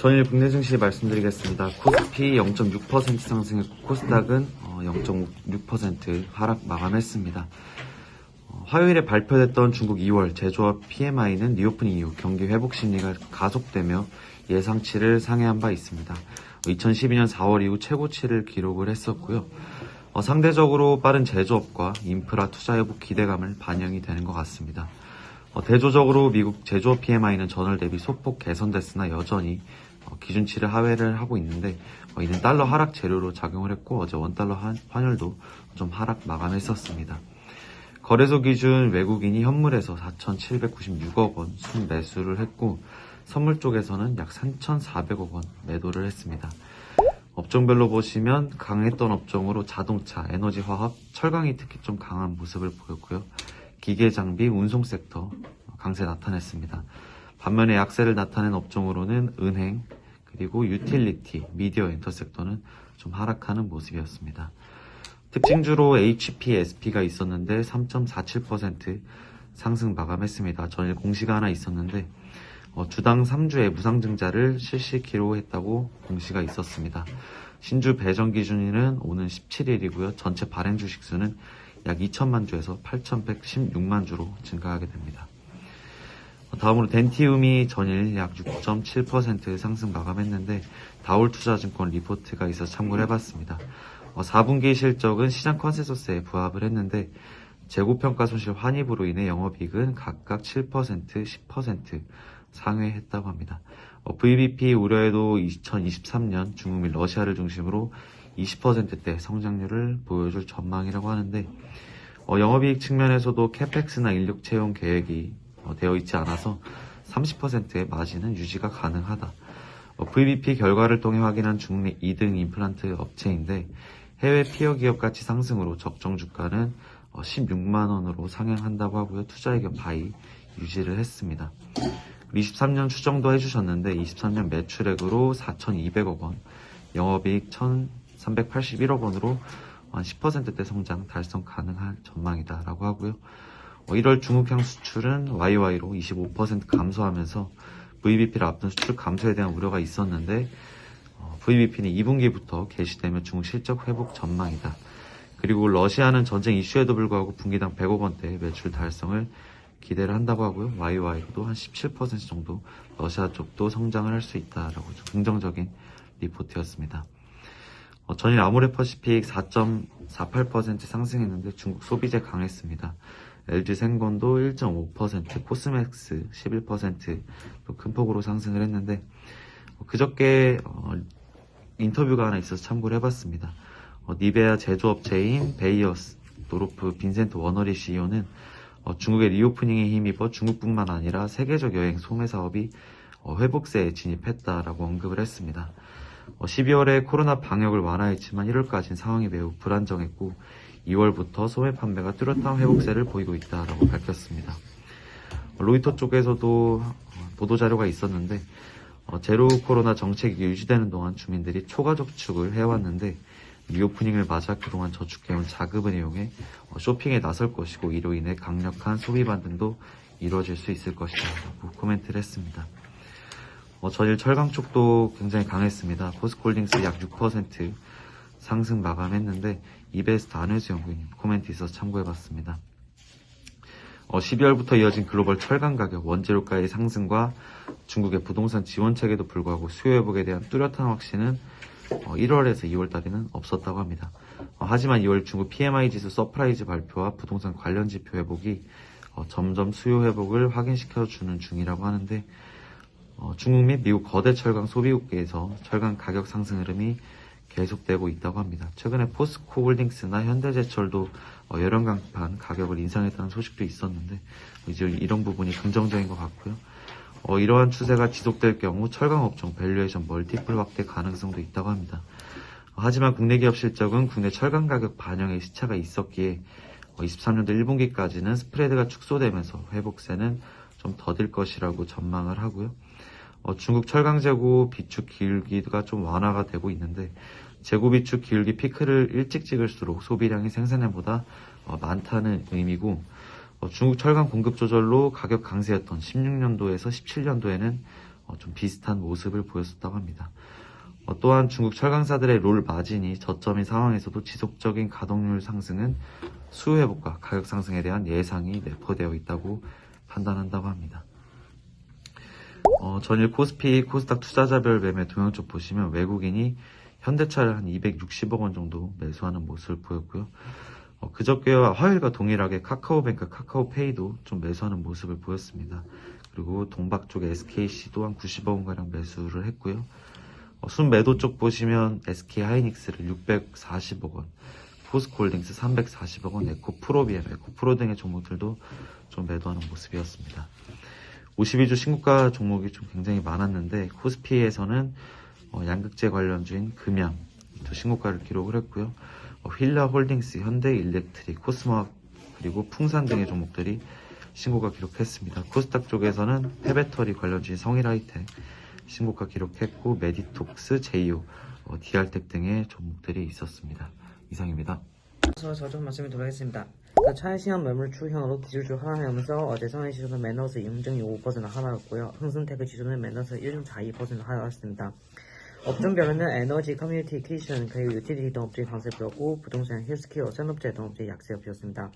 전일 국내 증시 말씀드리겠습니다. 코스피 0.6% 상승했고 코스닥은 0.6% 하락 마감했습니다. 화요일에 발표됐던 중국 2월 제조업 PMI는 리오프닝 이후 경기 회복 심리가 가속되며 예상치를 상회한 바 있습니다. 2012년 4월 이후 최고치를 기록을 했었고요. 상대적으로 빠른 제조업과 인프라 투자 회복 기대감을 반영이 되는 것 같습니다. 대조적으로 미국 제조업 PMI는 전월 대비 소폭 개선됐으나 여전히 기준치를 하회를 하고 있는데 이는 달러 하락 재료로 작용을 했고 어제 원달러 환율도 좀 하락 마감했었습니다. 거래소 기준 외국인이 현물에서 4,796억 원 순매수를 했고 선물 쪽에서는 약 3,400억 원 매도를 했습니다. 업종별로 보시면 강했던 업종으로 자동차, 에너지, 화학, 철강이 특히 좀 강한 모습을 보였고요. 기계, 장비, 운송 섹터 강세 나타냈습니다. 반면에 약세를 나타낸 업종으로는 은행, 그리고 유틸리티, 미디어, 엔터 섹터는 좀 하락하는 모습이었습니다. 특징주로 HPSP가 있었는데 3.47% 상승 마감했습니다. 전일 공시가 하나 있었는데 주당 3주의 무상증자를 실시키로 했다고 공시가 있었습니다. 신주 배정 기준일은 오는 17일이고요. 전체 발행 주식 수는 약 2천만 주에서 8,116만 주로 증가하게 됩니다. 다음으로 덴티움이 전일 약 6.7% 상승 마감했는데 다올투자증권 리포트가 있어서 참고를 해봤습니다. 4분기 실적은 시장 컨센서스에 부합을 했는데 재고평가 손실 환입으로 인해 영업이익은 각각 7%, 10% 상회했다고 합니다. VBP 우려에도 2023년 중국 및 러시아를 중심으로 20%대 성장률을 보여줄 전망이라고 하는데 영업이익 측면에서도 캐펙스나 인력 채용 계획이 되어 있지 않아서 30%의 마진은 유지가 가능하다. VBP 결과를 통해 확인한 중국 내 2등 임플란트 업체인데 해외 피어 기업 가치 상승으로 적정 주가는 16만 원으로 상향한다고 하고요. 투자 의견 바이 유지를 했습니다. 23년 추정도 해주셨는데 23년 매출액으로 4,200억 원, 영업이익 1,381억 원으로 한 10%대 성장 달성 가능할 전망이다라고 하고요. 1월 중국향 수출은 YY로 25% 감소하면서 VBP를 앞둔 수출 감소에 대한 우려가 있었는데 VBP는 2분기부터 개시되며 중국 실적 회복 전망이다. 그리고 러시아는 전쟁 이슈에도 불구하고 분기당 100억 원대 매출 달성을 기대를 한다고 하고요. YY로도 한 17% 정도 러시아 쪽도 성장을 할 수 있다라고 좀 긍정적인 리포트였습니다. 전일 아모레퍼시픽 4.48% 상승했는데 중국 소비재 강했습니다. LG생건도 1.5%, 코스맥스 11%또 큰 폭으로 상승을 했는데 그저께 인터뷰가 하나 있어서 참고를 해봤습니다. 니베아 제조업체인 베이어스 노르프 빈센트 워너리 CEO는 중국의 리오프닝에 힘입어 중국뿐만 아니라 세계적 여행 소매 사업이 회복세에 진입했다라고 언급을 했습니다. 12월에 코로나 방역을 완화했지만 1월까지는 상황이 매우 불안정했고 2월부터 소매 판매가 뚜렷한 회복세를 보이고 있다라고 밝혔습니다. 로이터 쪽에서도 보도자료가 있었는데 제로 코로나 정책이 유지되는 동안 주민들이 초과 저축을 해왔는데 리오프닝을 맞아 그동안 저축해온 자금을 이용해 쇼핑에 나설 것이고 이로 인해 강력한 소비 반등도 이루어질 수 있을 것이다 라고 코멘트를 했습니다. 전일 철강 쪽도 굉장히 강했습니다. 포스코홀딩스 약 6% 상승 마감했는데 이베스트 안회수 연구위님 코멘트 있어서 참고해봤습니다. 12월부터 이어진 글로벌 철강 가격, 원재료가의 상승과 중국의 부동산 지원 체계도 불구하고 수요 회복에 대한 뚜렷한 확신은 1월에서 2월 달에는 없었다고 합니다. 하지만 2월 중국 PMI 지수 서프라이즈 발표와 부동산 관련 지표 회복이 점점 수요 회복을 확인시켜주는 중이라고 하는데 중국 및 미국 거대 철강 소비국계에서 철강 가격 상승 흐름이 계속되고 있다고 합니다. 최근에 포스코 홀딩스나 현대제철도 열연강판 가격을 인상했다는 소식도 있었는데 이제 이런 부분이 긍정적인 것 같고요. 이러한 추세가 지속될 경우 철강업종 밸류에이션 멀티플 확대 가능성도 있다고 합니다. 하지만 국내 기업 실적은 국내 철강 가격 반영에 시차가 있었기에 23년도 1분기까지는 스프레드가 축소되면서 회복세는 좀 더딜 것이라고 전망을 하고요. 중국 철강 재고 비축 기울기가 좀 완화가 되고 있는데 재고 비축 기울기 피크를 일찍 찍을수록 소비량이 생산량보다 많다는 의미고 중국 철강 공급 조절로 가격 강세였던 16년도에서 17년도에는 좀 비슷한 모습을 보였었다고 합니다. 또한 중국 철강사들의 롤 마진이 저점인 상황에서도 지속적인 가동률 상승은 수요 회복과 가격 상승에 대한 예상이 내포되어 있다고 판단한다고 합니다. 전일 코스피, 코스닥 투자자별 매매 동향쪽 보시면 외국인이 현대차를 한 260억 원 정도 매수하는 모습을 보였고요. 그저께와 화요일과 동일하게 카카오뱅크, 카카오페이도 좀 매수하는 모습을 보였습니다. 그리고 동박 쪽 SKC도 한 90억 원가량 매수를 했고요. 순매도 쪽 보시면 SK하이닉스를 640억 원, 포스코홀딩스 340억 원, 에코프로비엠, 에코프로 등의 종목들도 좀 매도하는 모습이었습니다. 52주 신고가 종목이 좀 굉장히 많았는데 코스피에서는 양극재 관련주인 금양 또 신고가를 기록을 했고요. 휠라홀딩스, 현대일렉트릭, 코스모학 그리고 풍산 등의 종목들이 신고가 기록했습니다. 코스닥 쪽에서는 폐배터리 관련주인 성일하이텍 신고가 기록했고 메디톡스, 제이오, 디알텍 등의 종목들이 있었습니다. 이상입니다. 저 좀 말씀드리도록 하겠습니다. 차익시험 매물 추형으로 기술주 하락하면서 어제 상하이지수는 마이너스 0.25% 하락했고요. 흥승테크 지수는 마이너스 1.42% 하락했습니다. 업종별로는 에너지, 커뮤니케이션, 그리고 유틸리티 등 업종이 강세 보였고 부동산, 헬스케어, 산업재 등 업종이 약세가 보였습니다.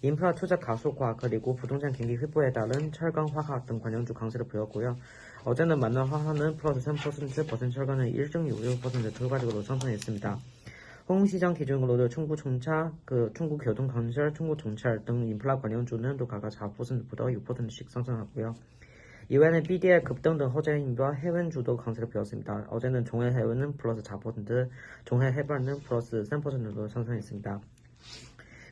인프라 투자 가속화 그리고 부동산 경기 회복에 따른 철강, 화학 등 관련주 강세를 보였고요. 어제는 만원 화학은 플러스 3%, 버튼 철강은 1.66% 결과적으로 상승했습니다. 홍시장 기준으로도 충북청차, 충북교통건설, 충북정찰 등 인프라 관련주는 또 각각 4%보다 6%씩 상승하고요. 이외에는 BDI 급등 등 호재임과 해운주도 강세를 보였습니다. 어제는 종해해운은 플러스 4%, 종해해발은 플러스 3%로 상승했습니다.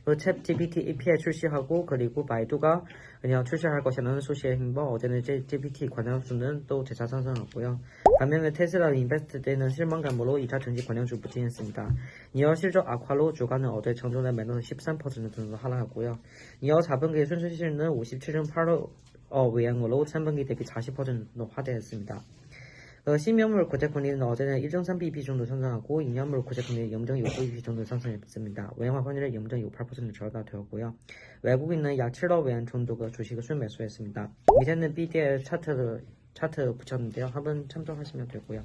챗 GPT API 출시하고 그리고 바이두가 그냥 출시할 것이라는 소식에 힘입어 어제는 GPT 관련주는 또 재차 상승하고요. 반면에 테슬라 인베스트대는 실망감으로 2차 전지 관련주 부진했습니다. 니어 실적 악화로 주가는 어제 장중에 마이너스 13% 정도 하락하고요. 니어 자본기 순수실은 57.8억 외양으로 3분기 대비 40% 정도 하대했습니다. 신명물 고채금리는 어제는 1.3bp 정도 상승하고 2년물 고채금리는 0.65bp 정도 상승했습니다. 외화 환율은 0.68% 절하되었고요. 외국인은 약 7억 외환 정도가 주식을 순매수했습니다. 밑에는 BDI 차트 붙였는데요. 한번 참조하시면 되고요.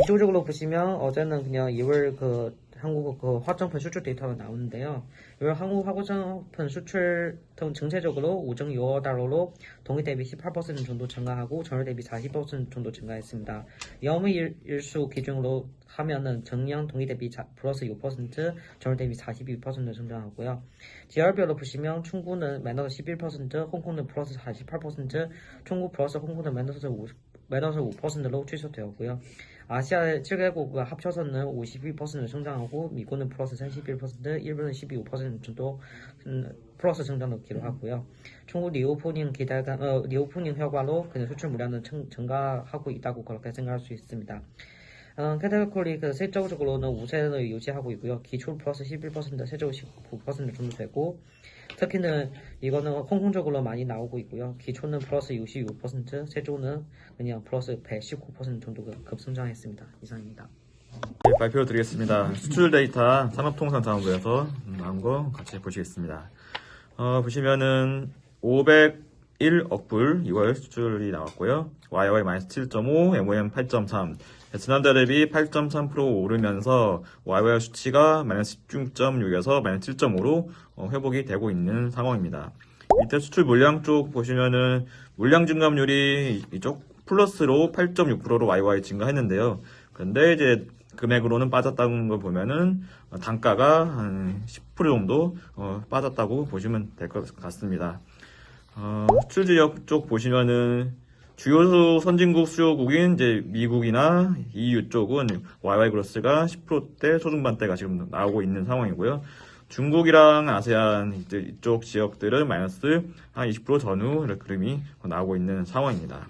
이쪽적으로 보시면 어제는 그냥 2월 한국 화장품 수출 데이터가 나오는데요. 2월 한국 화장품 수출 전체적으로 5.65억 달러로 동기 대비 18% 정도 증가하고 전월 대비 40% 정도 증가했습니다. 영업일수 기준으로 하면은 전년 동기 대비 플러스 6%, 전월 대비 42% 성장하고요. 지역별로 보시면 충구는 마이너스 11%, 홍콩은 플러스 48%, 중국 플러스 홍콩은 마이너스 5%로 취소되었고요. 아시아 7개국과 합쳐서는 52% 성장하고 미국은 플러스 31%, 일본은 12% 정도 플러스 성장을 기록하고요. 중국 리오프닝 효과로 그냥 수출 물량은 증가하고 있다고 그렇게 생각할 수 있습니다. 캐테고리 세적으로는 우세를 유지하고 있고요. 기출 플러스 11%, 세적 19% 정도 되고 특히는 이거는 홍콩적으로 많이 나오고 있고요. 기초는 플러스 66%, 세조는 그냥 플러스 119% 정도 급성장했습니다. 이상입니다. 네, 발표 드리겠습니다. 수출 데이터 산업통상자원부에서 나온 거 같이 보시겠습니다. 보시면은 501억 불 2월 수출이 나왔고요. YY 마이너스 7.5, MOM 8.3. 지난달 대비 8.3% 오르면서 YY 수치가 마이너스 16.6에서 마이너스 7.5로 회복이 되고 있는 상황입니다. 밑에 수출 물량 쪽 보시면은 물량 증감률이 이쪽 플러스로 8.6%로 YY 증가했는데요. 그런데 이제 금액으로는 빠졌다는 걸 보면은 단가가 한 10% 정도 빠졌다고 보시면 될 것 같습니다. 수출 지역 쪽 보시면은 주요 선진국 수요국인 이제 미국이나 EU 쪽은 YY 그로스가 10%대 초중반대가 지금 나오고 있는 상황이고요. 중국이랑 아세안 이쪽 지역들은 마이너스 한 20% 전후 그림이 나오고 있는 상황입니다.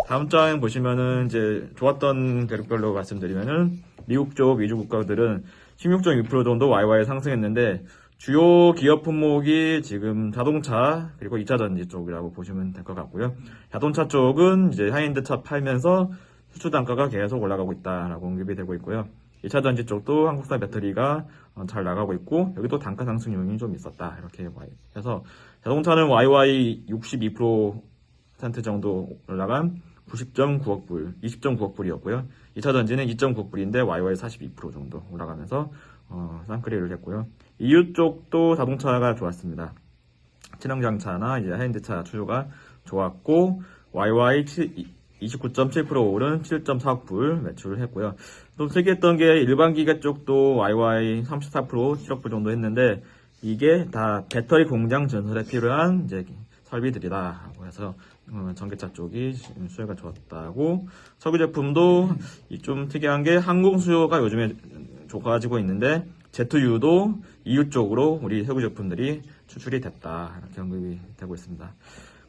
다음 장 보시면은 이제 좋았던 대륙별로 말씀드리면은 미국 쪽 위주 국가들은 16.6% 정도 YY 상승했는데 주요 기업 품목이 지금 자동차 그리고 2차 전지 쪽이라고 보시면 될 것 같고요. 자동차 쪽은 이제 하이엔드 차 팔면서 수출 단가가 계속 올라가고 있다라고 언급이 되고 있고요. 2차 전지 쪽도 한국산 배터리가 잘 나가고 있고 여기도 단가 상승 요인이 좀 있었다 이렇게 해서 자동차는 YY 62% 정도 올라간 90.9억 불, 20.9억 불이었고요. 2차 전지는 2.9억 불인데 YY 42% 정도 올라가면서 쌍끌이를 했고요. EU 쪽도 자동차가 좋았습니다. 친환경차나 이제 하이엔드차 추조가 좋았고 YY 29.7% 오른 7.4억 불 매출을 했고요. 또 특이했던 게 일반 기계 쪽도 YY 34% 7억 불 정도 했는데 이게 다 배터리 공장 전설에 필요한 이제 설비들이다라고 해서 전기차 쪽이 수요가 좋았다고. 석유 제품도 좀 특이한 게 항공 수요가 요즘에 좋아지고 있는데 제트유도 EU 쪽으로 우리 석유 제품들이 수출이 됐다 이렇게 언급이 되고 있습니다.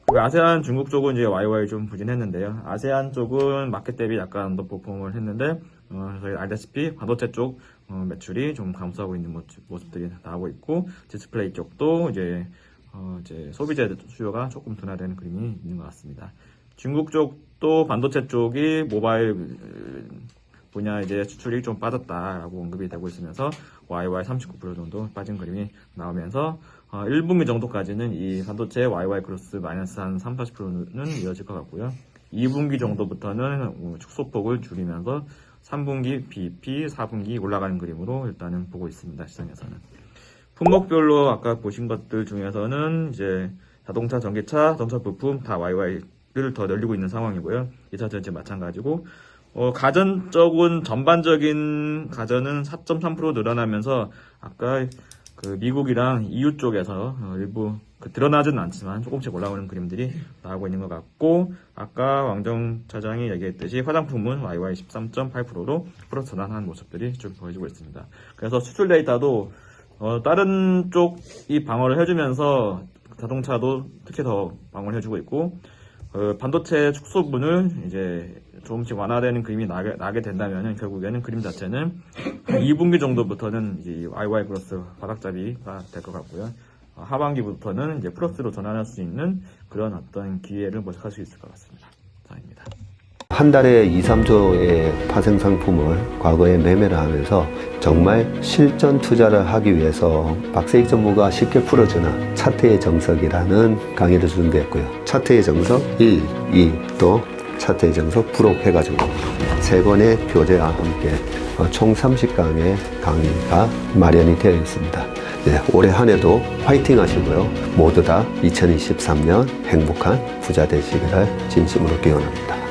그리고 아세안 중국 쪽은 이제 YY 좀 부진했는데요. 아세안 쪽은 마켓 대비 약간 언더퍼폼을 했는데 저희 알다시피 반도체 쪽 매출이 좀 감소하고 있는 모습들이 나오고 있고 디스플레이 쪽도 이제 소비재 수요가 조금 둔화되는 그림이 있는 것 같습니다. 중국 쪽도 반도체 쪽이 모바일 분야 이제 수출이 좀 빠졌다라고 언급이 되고 있으면서 YY 39% 정도 빠진 그림이 나오면서 1분기 정도까지는 이 반도체 YY 크로스 마이너스 한 3, 40%는 이어질 것 같고요. 2분기 정도부터는 축소폭을 줄이면서 3분기 BP, 4분기 올라가는 그림으로 일단은 보고 있습니다. 시장에서는. 품목별로 아까 보신 것들 중에서는 이제 자동차, 전기차, 자동차 부품 다 YY를 더 늘리고 있는 상황이고요. 2차 전지 마찬가지고 가전 쪽은 전반적인 가전은 4.3% 늘어나면서 아까 그 미국이랑 EU 쪽에서 일부 드러나지는 않지만 조금씩 올라오는 그림들이 나오고 있는 것 같고 아까 왕정 차장이 얘기했듯이 화장품은 YY 13.8%로 플러스 전환한 모습들이 좀 보여지고 있습니다. 그래서 수출 데이터도 다른 쪽이 방어를 해주면서 자동차도 특히 더 방어를 해주고 있고 반도체 축소분을 이제 조금씩 완화되는 그림이 나게 된다면 결국에는 그림 자체는 2분기 정도부터는 이제 YY 크로스 바닥잡이가 될 것 같고요. 하반기부터는 이제 플러스로 전환할 수 있는 그런 어떤 기회를 모색할 수 있을 것 같습니다. 이상입니다. 한 달에 2, 3조의 파생 상품을 과거에 매매를 하면서 정말 실전 투자를 하기 위해서 박세익 전무가 쉽게 풀어주는 차트의 정석이라는 강의를 준비했고요. 차트의 정석 1, 2, 또 차트의 정석 부록 해가지고 3권의 교재와 함께 총 30강의 강의가 마련이 되어 있습니다. 네, 올해 한 해도 화이팅 하시고요. 모두 다 2023년 행복한 부자 되시기를 진심으로 기원합니다.